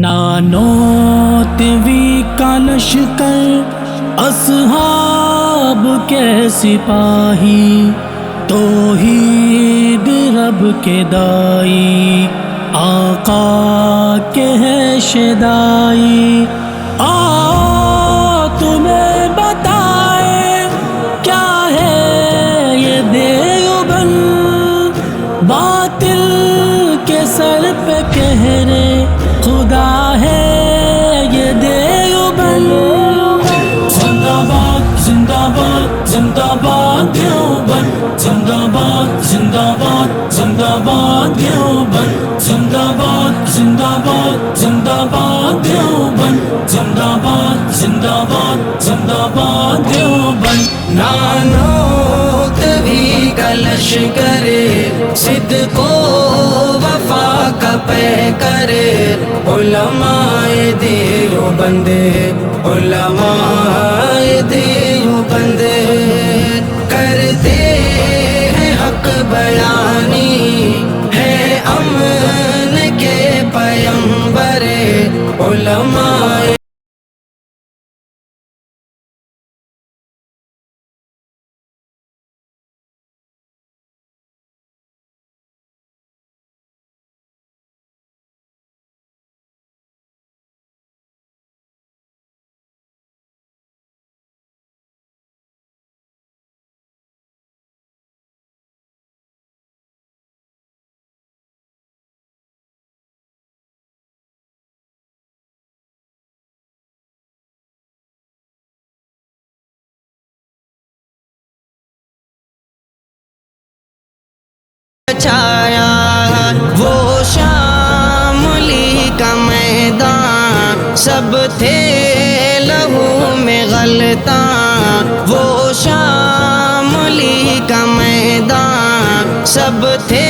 نانوتویں کا لشکر اصحاب کے سپاہی، توحید رب کے دائی، آقا کے ہے شدائی۔ آؤ تمہیں بتائے کیا ہے یہ دیوبند، باطل کے سر پہ کہرے خدا ہے یہ دیوبند۔ زندہ باد زندہ باد زندہ باد دیوبند، زندہ باد زندہ باد زندہ باد دیوبند، زندہ باد زندہ باد زندہ باد دیوبند، زندہ باد زندہ باد زندہ باد دیوبند۔ نانوتویں کا لشکر صدق و وفا کا پیکر، علماء دیوبند، علماء دیوبند کرتے ہیں حق بیانی، ہے امن کے پیمبر، علماء چھایا وہ شاملی کا میدان، سب تھے لہو میں غلطاں، وہ شاملی کا میدان، سب تھے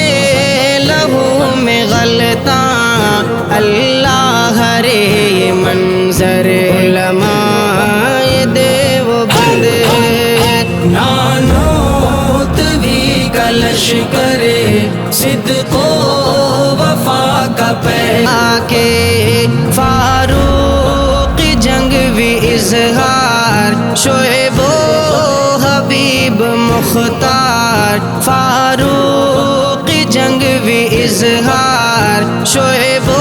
لہو میں غلطاں۔ اللہ ہرے یہ منظر علماء دیوبند، نانوتویں کا لشکر صدق و وفا کا پیکر کے فاروق جنگوی اظہار، شعیب و حبیب مختار، فاروق جنگوی اظہار، شعیب و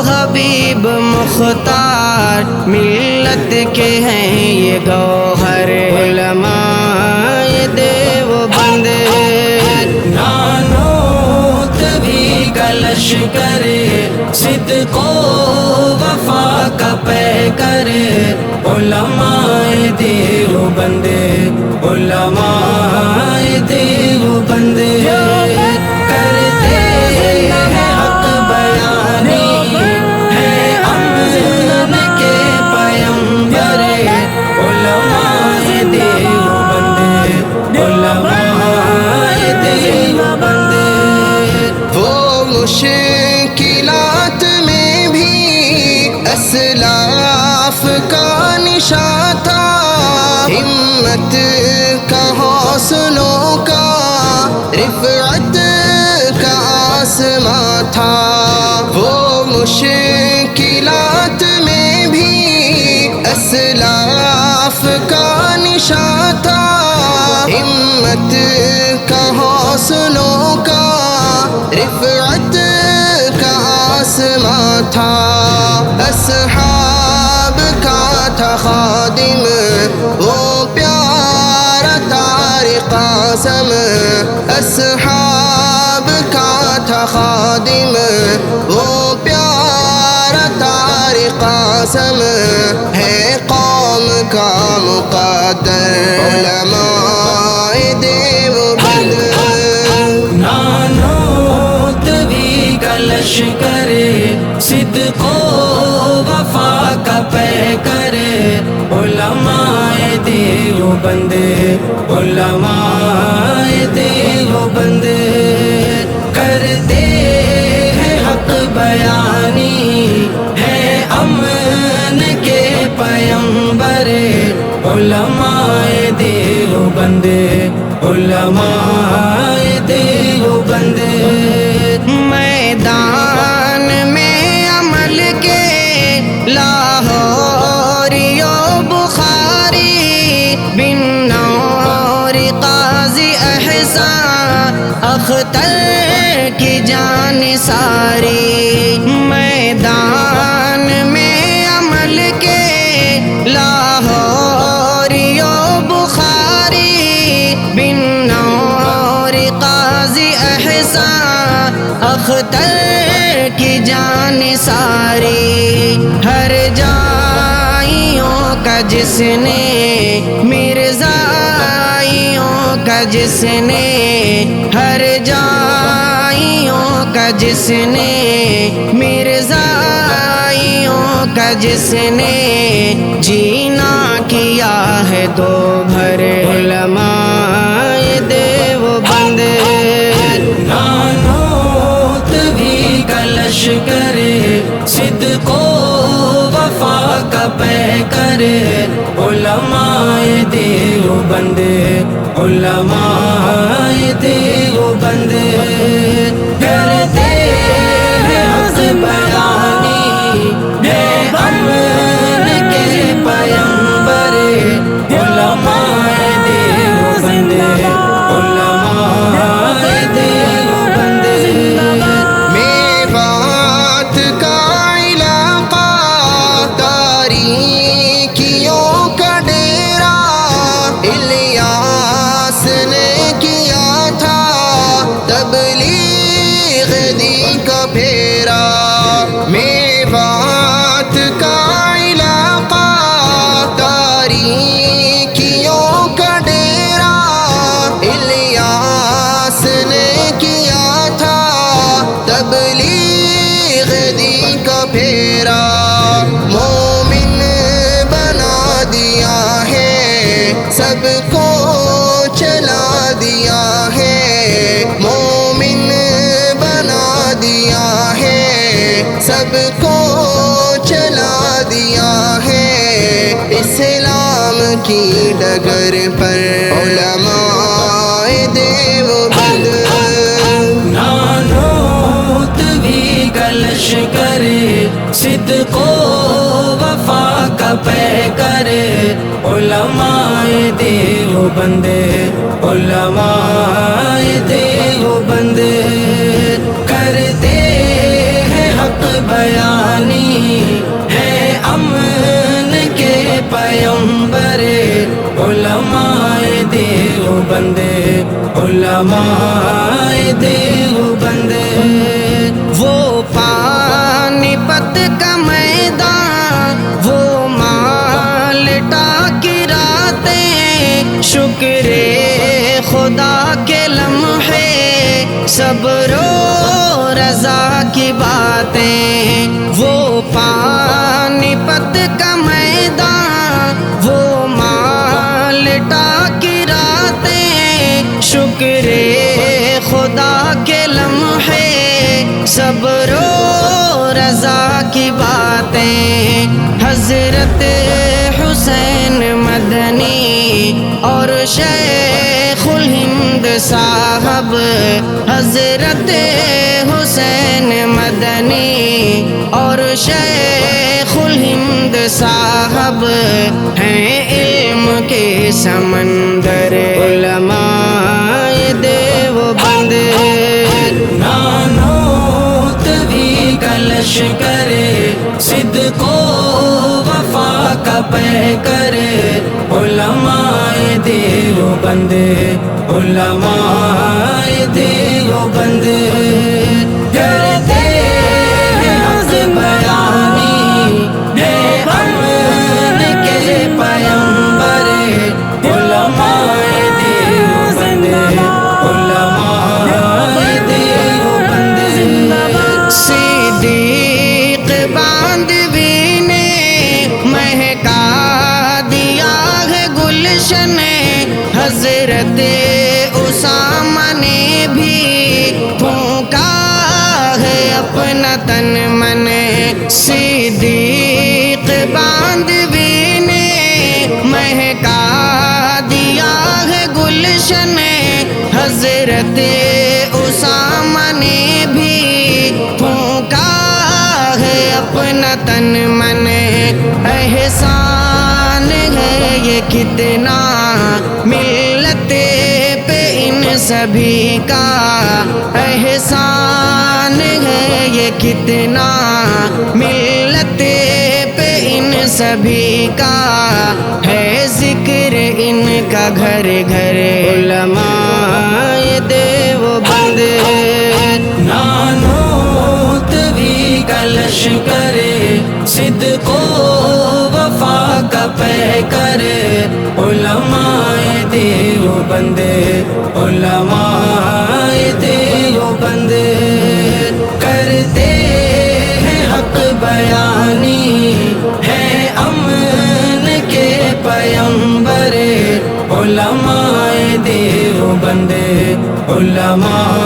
حبیب مختار، ملت کے ہیں یہ گوہر علماء دیوبند۔ نانوتویں کا لشکر صدق و وفا کا پیکر، علماء دیوبند، علماء دیوبند کرتے ہیں حق بیانی، ہے امن کے پیمبر، علماء دیوبند، علماء دیوبند۔ وہ مشکلات میں بھی اسلاف کا نشاں تھا، ہمت کا حوصلوں کا رفعت کا آسماں تھا۔ وہ مشکلات میں بھی اسلاف کا نشاں تھا، ہمت کا حوصلوں کا رفعت کا آسماں تھا۔ اصحاب کا تھا خادم وہ پیارا طارق قاسم، اصحاب کا تھا خادم وہ پیارا طارق قاسم، ہے قوم کا مقدر علماء دیوبند۔ نانوتویں کا لشکر صدق و وفا کا پیکر، علماء دیوبند، علماء دیوبند کرتے ہیں حق بیانی، ہے امن کے پیمبر، علماء دیوبند، علماء دیوبند۔ میدان میں عمل اختر کی جان ساری میدان میں عمل کے لاہوری و بخاری بن نور قاضی احسان اختر کی جان ساری ہر جائیوں کا جس نے مرزائیوں کا جس نے ہر جائیوں کا جس نے مرزائیوں کا جس نے جینا کیا ہے دو بھر علماء دیوبند نانوت بھی کلش کرے صدق و وفا کا پیکر علماء دیوبند علماء دیوبند کرتے ہیں حق بیانی ہے امن کے پیمبر علماء دیوبند علماء دیوبند میوات کا علاقہ تاریکیوں کا ڈیرا الیاس نے کیا تھا تبلیغ دی کا پھیرا میوات کا علاقہ تاریکیوں کا ڈیرا الیاس نے کیا تھا تبلیغ دی کا پھیرا مومن بنا دیا ہے سب کو چلا دیا ہے مومن بنا دیا ہے سب کو چلا دیا ہے اسلام کی ڈگر پر علماء دیوبند نانوت بھی کلش کرے صدق و وفا کا پیکر علماء دیوبند علماء دیوبند کرتے ہیں حق بیانی ہے امن کے پیمبر علماء دیوبند علماء دیوبند وہ پانی پت کا میدان وہ مالٹا کی راتیں شکر خدا کے لمحے صبر و رضا کی باتیں وہ پانی پت کا میدان وہ مالٹا کی راتیں شکر خدا کے لمحے صبر و رضا کی باتیں حضرت حسین مدنی اور شیخ الہند صاحب حضرت حسین مدنی اور شیخ الہند صاحب ہیں علم کے سمندر علماء دیوبند نانوت بھی کلش کرے صدق و وفا کا پیکر علماء دیوبند علماء دیوبند کرتے ہیں حق بیانی ہے امن کے پیمبر علماء دیوبند علماء دیوبند صدیق باندھوی نے مہکا دیا ہے گلشن حضرت اسامہ نے بھی پھونکا ہے اپنا تن من صدیق باندھوی نے مہکا دیا ہے گلشن حضرت اسامہ نے بھی پھونکا ہے اپنا تن من احسان ہے یہ کتنا ملت پہ سبھی کا احسان ہے یہ کتنا ملت پہ ان سبھی کا ہے ذکر ان کا گھر گھر علماء دیوبند نانوت بھی کلش کرے صدق و وفا کا پہ کرے علماء دیوبند علماء دیوبند کرتے ہیں حق بیانی ہے امن کے پیمبر علماء دیوبند علماء